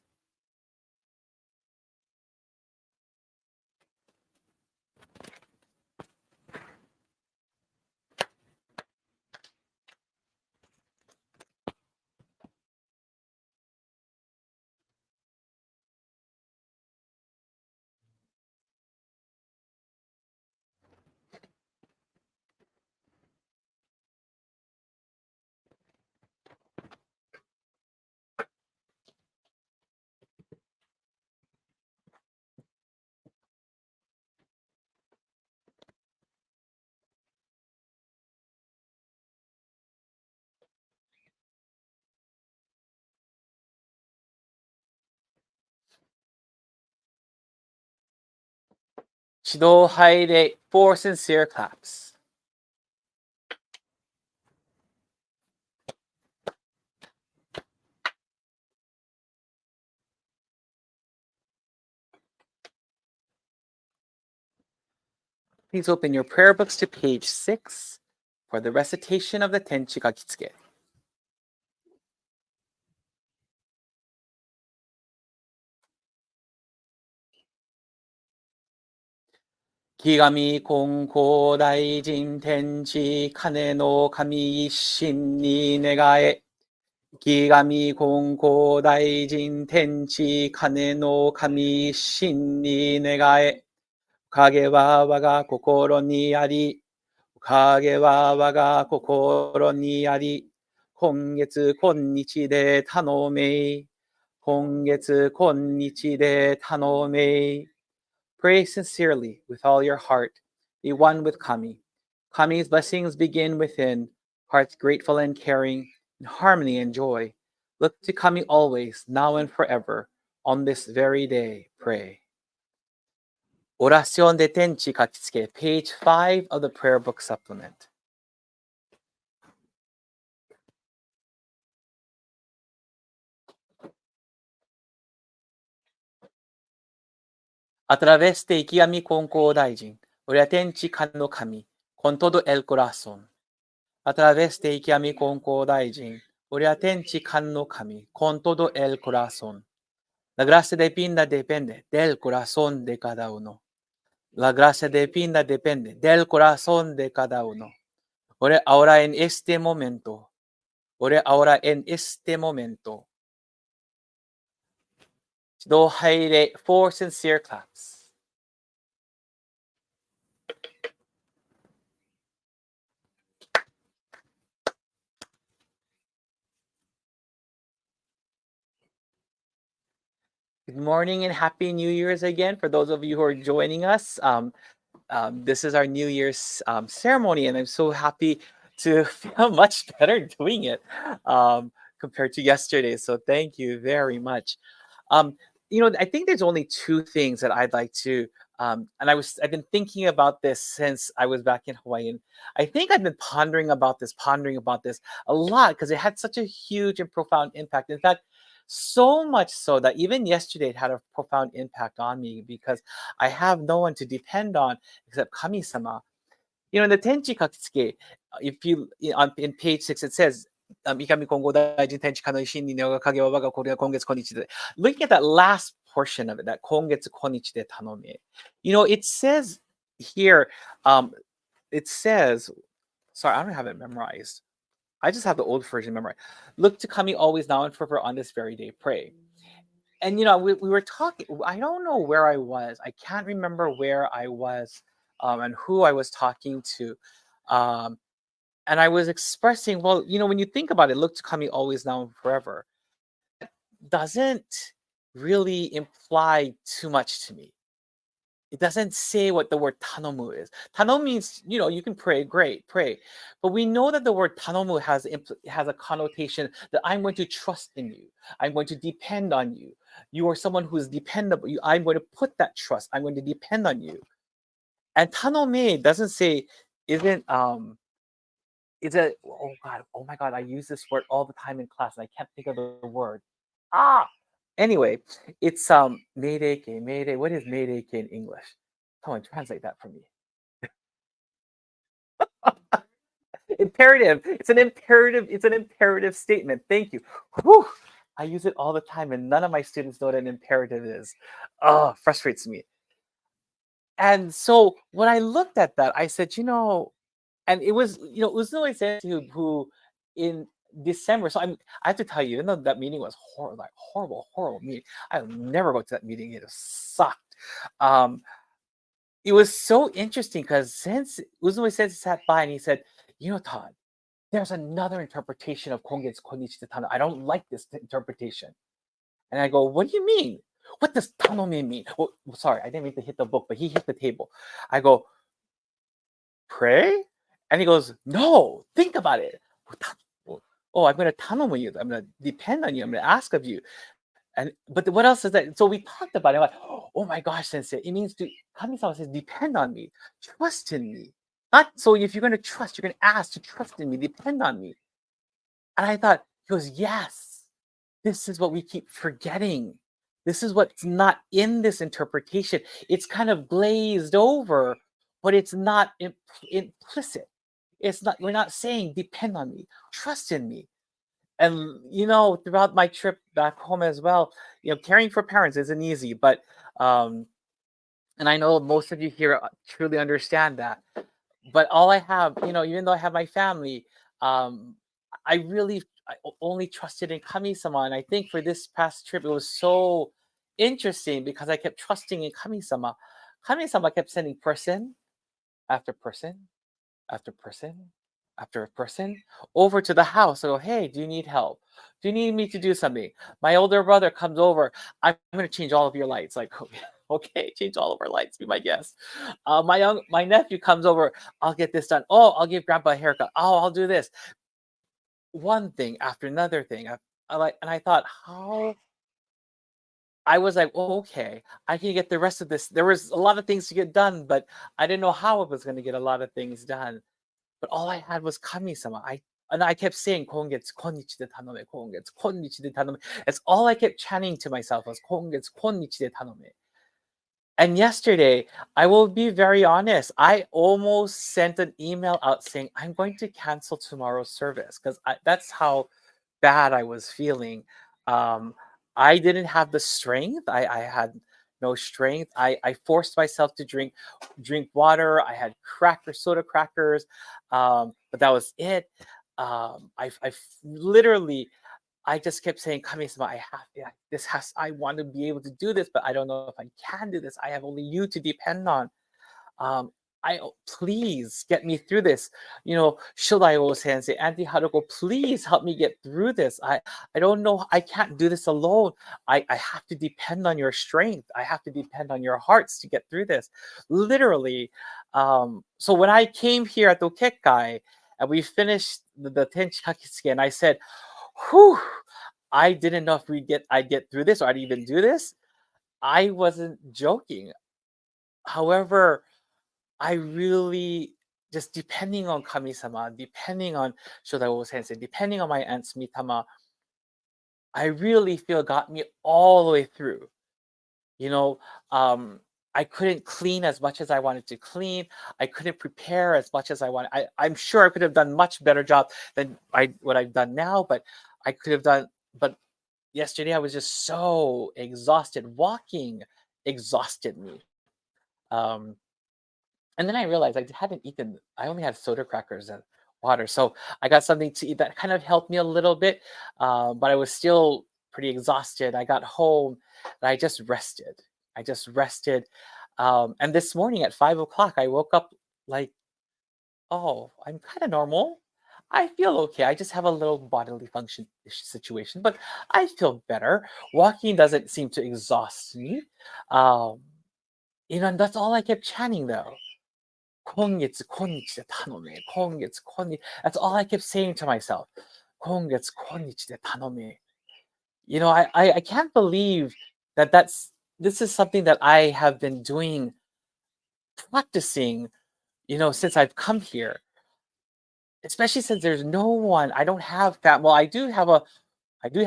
Shido Haide 4 sincere claps. Please open your prayer books to page 6 for the recitation of the Tenchi Gakitsuke. Kigami Konko Daijin Tenchi Kane no Kami Isshin ni Negae. Kigami Konko Daijin Tenchi Kane no Kami Isshin ni Negae. Kage wa waga kokoro ni ari. Kage wa waga kokoro ni ari. Kongetsu konnichi de tanomei. Kongetsu konnichi de tanomei. Pray sincerely with all your heart. Be one with Kami. Kami's blessings begin within, hearts grateful and caring, in harmony and joy. Look to Kami always, now and forever. On this very day, pray. Oración de Tenchi Kakitsuke, page 5 of the prayer book supplement. A través de Ikigami Konko Daijin, Oriatenchi Kan no Kami, con todo el corazón. A través de Ikigami Konko Daijin, Oriatenchi Kan no Kami, con todo el corazón. La gracia divina depende del corazón de cada uno. La gracia divina depende del corazón de cada uno. Ahora en este momento, ahora en este momento, do haire four sincere claps. Good morning and happy New Year's again for those of you who are joining us. This is our New Year's ceremony, and I'm so happy to feel much better doing it compared to yesterday. So thank you very much. Um, I think there's only two things that I'd like to, and I've been thinking about this since I was back in Hawaii, and I think I've been pondering about this a lot because it had such a huge and profound impact. In fact, so much so that even yesterday it had a profound impact on me because I have no one to depend on except Kami-sama. In the Tenchi Kakitsuke, if you in page 6 it says, 三上今後大臣天地神の一心に願う影は我がこれは今月今日で looking at that last portion of it, that 今月今日で頼め. It says here, it says, sorry, I don't have it memorized. I just have the old version memorized. Look to Kami always now and forever on this very day, pray. And we were talking, I don't know where I was. I can't remember where I was and who I was talking to. Um, and I was expressing, well, when you think about it, look to Kami always now and forever doesn't really imply too much to me. It doesn't say what the word tanomu is. Tanomu means, you can pray, great, pray. But we know that the word tanomu has a connotation that I'm going to trust in you. I'm going to depend on you. You are someone who is dependable. I'm going to put that trust. I'm going to depend on you. And tanome doesn't say, is a, oh my God, I use this word all the time in class and I can't think of the word. Anyway, it's meireke, mayday. What is meireke in English? Someone translate that for me. Imperative. It's an imperative. It's an imperative statement. Thank you. Whew. I use it all the time, and none of my students know what an imperative is. Oh, frustrates me. And so when I looked at that, I said, and it was, Uzuno I said who in December. So I have to tell you, even though that meeting was horrible, like horrible meeting. I'll never go to that meeting. It sucked. It was so interesting because since Uzuno said sat by and he said, Todd, there's another interpretation of Kongetsu Konichi de Tano. I don't like this interpretation. And I go, what do you mean? What does Tanome mean? Well, sorry, I didn't mean to hit the book, but he hit the table. I go, pray? And he goes, no, think about it. Oh, I'm going to Tanome you. I'm going to depend on you. I'm going to ask of you. But what else is that? So we talked about it. I'm like, oh my gosh, sensei. It means Kami-sama says, depend on me. Trust in me. Not so if you're going to trust, you're going to ask to trust in me, depend on me. And I thought, he goes, yes, this is what we keep forgetting. This is what's not in this interpretation. It's kind of glazed over, but it's not implicit. It's not, we're not saying depend on me, trust in me. And throughout my trip back home as well, caring for parents isn't easy, but and I know most of you here truly understand that. But all I have, even though I have my family, um, I only trusted in Kami-sama. And I think for this past trip, it was so interesting because I kept trusting in Kami-sama. Kami-sama kept sending person after person after person after person over to the house. I go, hey, do you need help? Do you need me to do something? My older brother comes over. I'm going to change all of your lights. Like, okay, change all of our lights. Be my guest. My nephew comes over. I'll get this done. Oh, I'll give grandpa a haircut. Oh, I'll do this. One thing after another thing. And I thought, how I was like, oh, okay, I can get the rest of this. There was a lot of things to get done, but I didn't know how I was going to get a lot of things done. But all I had was Kami-sama. And I kept saying, "Kongetsu konnichi de tanome, kongetsu konnichi de tanome." It's all I kept chanting to myself was "Kongetsu konnichi de tanome." And yesterday, I will be very honest, I almost sent an email out saying, I'm going to cancel tomorrow's service because that's how bad I was feeling. Um, I didn't have the strength. I had no strength. I forced myself to drink water. I had soda crackers, but that was it. Literally, I just kept saying, "Kami-sama, I want to be able to do this, but I don't know if I can do this. I have only you to depend on. Um, please get me through this. Shodaio sensei, Auntie Haruko, please help me get through this. I don't know. I can't do this alone. I have to depend on your strength. I have to depend on your hearts to get through this." Literally. So when I came here at the Okekkai and we finished the Tenchi Kakitsuki, and I said, "Whew, I didn't know if I'd get through this or I'd even do this." I wasn't joking. However, I really just depending on Kami-sama, depending on Shodaio Sensei, depending on my aunt Smitama, I really feel got me all the way through. You know, um, I couldn't clean as much as I wanted to clean. I couldn't prepare as much as I wanted. I'm sure I could have done much better job than what I've done now, but I could have done. But yesterday I was just so exhausted. Walking exhausted me. Um, And then I realized I hadn't eaten, I only had soda crackers and water. So I got something to eat that kind of helped me a little bit, but I was still pretty exhausted. I got home and I just rested. I just rested. And this morning at 5 o'clock, I woke up like, oh, I'm kind of normal. I feel okay. I just have a little bodily function situation, but I feel better. Walking doesn't seem to exhaust me. Um, and that's all I kept chanting though. 今月今日で頼め. That's all I kept saying to myself. 今月今日で頼め. I can't believe this is something that I have been doing, practicing, since I've come here. Especially since there's no one, I don't have that. Well, I do have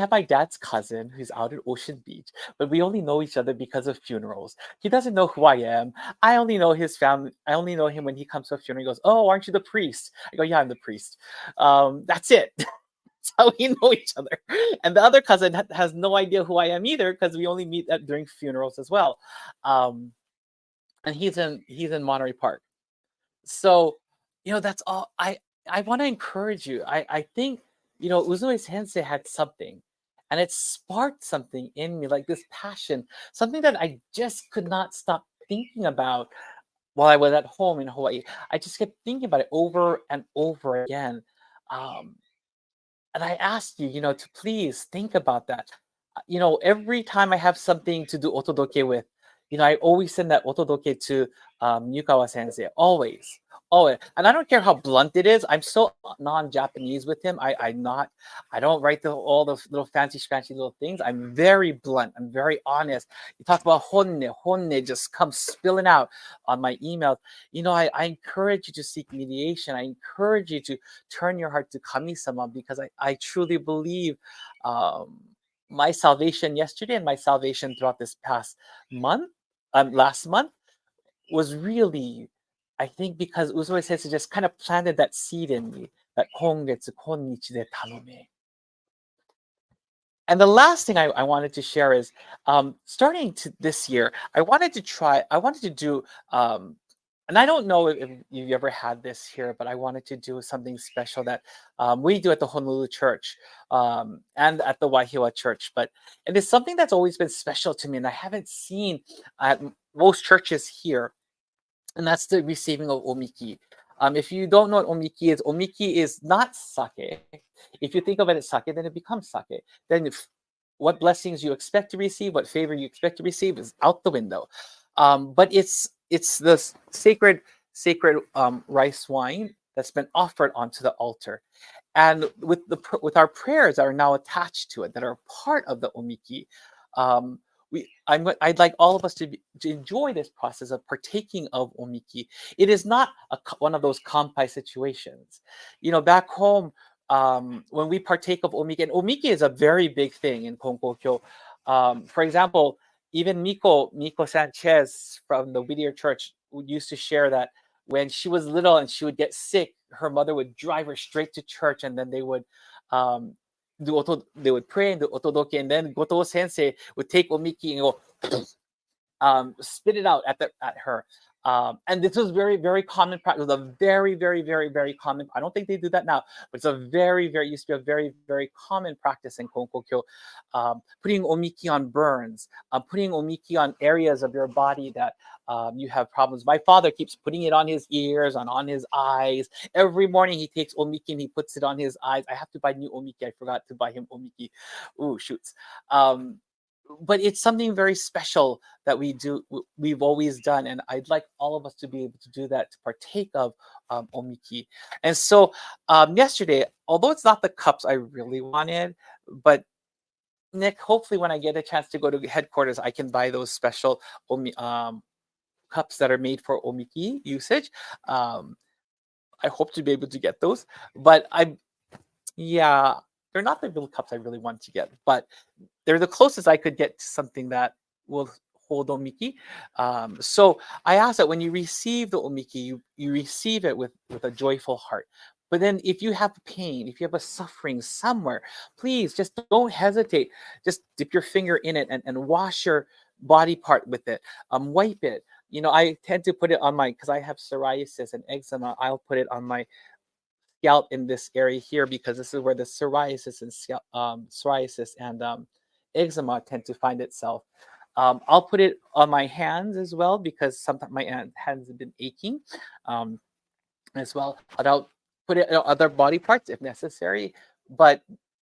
my dad's cousin who's out at Ocean Beach, but we only know each other because of funerals. He doesn't know who I am. I only know his family. I only know him when he comes to a funeral. He goes, "Oh, aren't you the priest?" I go, "Yeah, I'm the priest." That's it. That's how we know each other. And the other cousin has no idea who I am either because we only meet during funerals as well. Um, and he's in Monterey Park. So, that's all. I want to encourage you. I think Uzue Sensei had something, and it sparked something in me, like this passion, something that I just could not stop thinking about while I was at home in Hawaii. I just kept thinking about it over and over again. Um, and I ask you, to please think about that. Every time I have something to do otodoke with, I always send that otodoke to Yukawa sensei. Always. Always. And I don't care how blunt it is. I'm so non-Japanese with him. I don't write all the little fancy little things. I'm very blunt. I'm very honest. You talk about honne just comes spilling out on my emails. I encourage you to seek mediation. I encourage you to turn your heart to Kami-sama because I truly believe my salvation yesterday and my salvation throughout this past month, last month, was really, I think, because Uzui Sensei just kind of planted that seed in me, that kongetsu konnichi de tanome. And the last thing I wanted to share is starting to this year, I wanted to do, and I don't know if you've ever had this here, but I wanted to do something special that we do at the Honolulu church and at the Waihiwa church. But it is something that's always been special to me, and I haven't seen at most churches here, and that's the receiving of omiki. If you don't know what omiki is not sake. If you think of it as sake, then it becomes sake. Then what blessings you expect to receive, what favor you expect to receive is out the window. But it's the sacred rice wine that's been offered onto the altar, and with our prayers that are now attached to it, that are part of the omiki. Um, I'd like all of us to enjoy this process of partaking of omiki. It is not one of those kampai situations. Back home, when we partake of omiki, and omiki is a very big thing in Konkokyo. For example, even Miko Sanchez from the Whittier Church used to share that when she was little and she would get sick, her mother would drive her straight to church, and then they would um, they would pray and do otodoke, and then Goto Sensei would take omiki and go spit it out at her. And this was very common practice. It was a very common. I don't think they do that now, but it's a very used to be a very common practice in Konkokyo. Putting omiki on burns, putting omiki on areas of your body that you have problems. My father keeps putting it on his ears, on his eyes. Every morning he takes omiki and he puts it on his eyes. I have to buy new omiki. I forgot to buy him omiki. Ooh, shoots. But it's something very special that we've always done, and I'd like all of us to be able to do that, to partake of omiki. And so yesterday, although it's not the cups I really wanted, but Nick, hopefully when I get a chance to go to headquarters, I can buy those special cups that are made for omiki usage. um, I hope to be able to get those, but yeah, they're not the real cups I really want to get, but they're the closest I could get to something that will hold omiki. So I ask that when you receive the omiki, you receive it with a joyful heart. But then if you have pain, if you have a suffering somewhere, please just don't hesitate. Just dip your finger in it and wash your body part with it. Wipe it. I tend to put it on because I have psoriasis and eczema. I'll put it on my scalp in this area here because this is where the psoriasis and eczema tend to find itself. I'll put it on my hands as well because sometimes my hands have been aching um, as well. And I'll put it on other body parts if necessary. But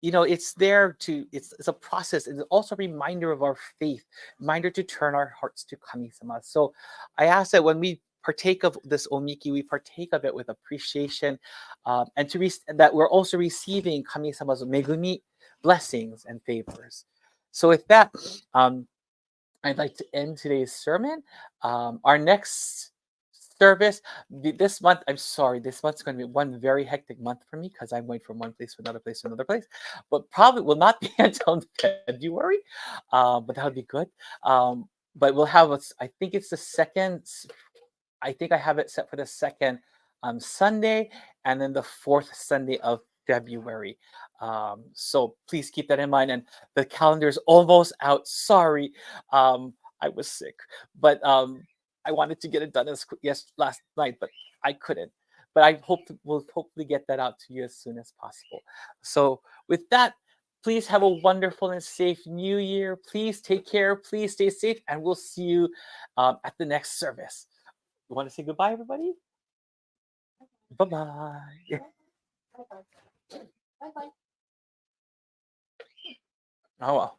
it's there it's a process. It's also a reminder of our faith, reminder to turn our hearts to Kami-sama. So I ask that when we partake of this omiki, we partake of it with appreciation, and that we're also receiving Kami-sama's megumi, blessings and favors. So with that, I'd like to end today's sermon. Our next service this month, I'm sorry, this month's going to be one very hectic month for me because I'm going from one place to another place to another place, but probably will not be until February, but that would be good. But we'll have, I think it's the second, I think I have it set for the second Sunday and then the fourth Sunday of February. So please keep that in mind. And the calendar is almost out. Sorry, I was sick, but I wanted to get it done last night, but I couldn't. But we'll hopefully get that out to you as soon as possible. So with that, please have a wonderful and safe New Year. Please take care. Please stay safe, and we'll see you at the next service. You want to say goodbye, everybody? Bye bye. Oh well.